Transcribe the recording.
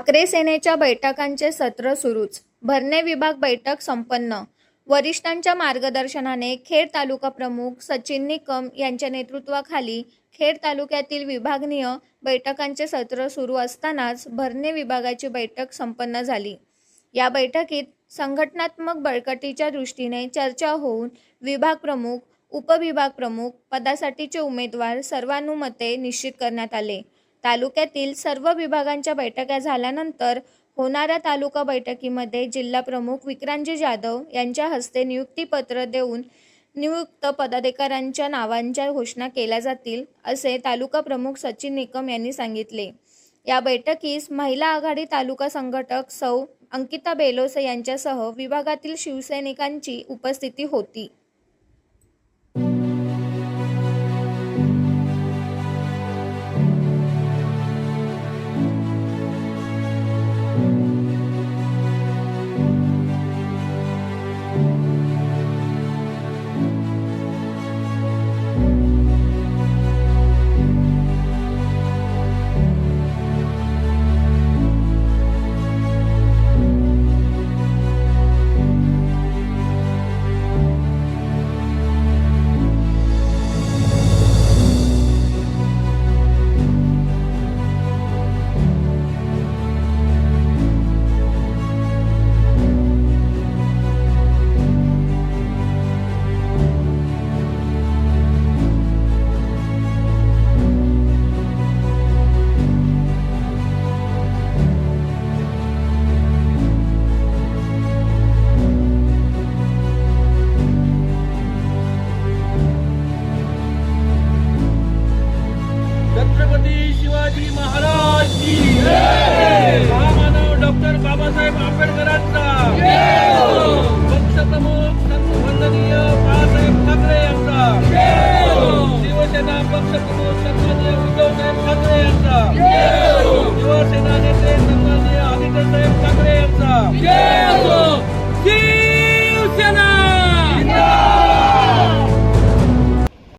ठाकरे सेनेच्या बैठकांचे सत्र सुरूच. भरणे विभाग बैठक संपन्न. वरिष्ठांच्या मार्गदर्शनाने खेड तालुका प्रमुख सचिन निकम यांच्या नेतृत्वाखाली खेड तालुक्यातील विभागीय बैठकांचे सत्र सुरू असतानाच भरणे विभागाची बैठक संपन्न झाली. या बैठकीत संघटनात्मक बळकटीच्या दृष्टीने चर्चा होऊन विभाग प्रमुख, उपविभाग प्रमुख पदासाठीचे उमेदवार सर्वानुमते निश्चित करण्यात आले. तालुक्यातील सर्व विभागांच्या बैठका झाल्यानंतर होणाऱ्या तालुका बैठकीमध्ये जिल्हा प्रमुख विक्रांतजी जाधव यांच्या हस्ते नियुक्तीपत्र देऊन नियुक्त पदाधिकाऱ्यांच्या नावांच्या घोषणा केल्या जातील, असे तालुका प्रमुख सचिन निकम यांनी सांगितले. या बैठकीस महिला आघाडी तालुका संघटक सौ अंकिता बेलोसे यांच्यासह विभागातील शिवसैनिकांची उपस्थिती होती. छत्रपती शिवाजी महाराज की जय. महामानव डॉक्टर बाबासाहेब आंबेडकरांचा पक्षप्रमुख वंदनीय बाळासाहेब ठाकरे यांचा शिवसेना पक्षप्रमुख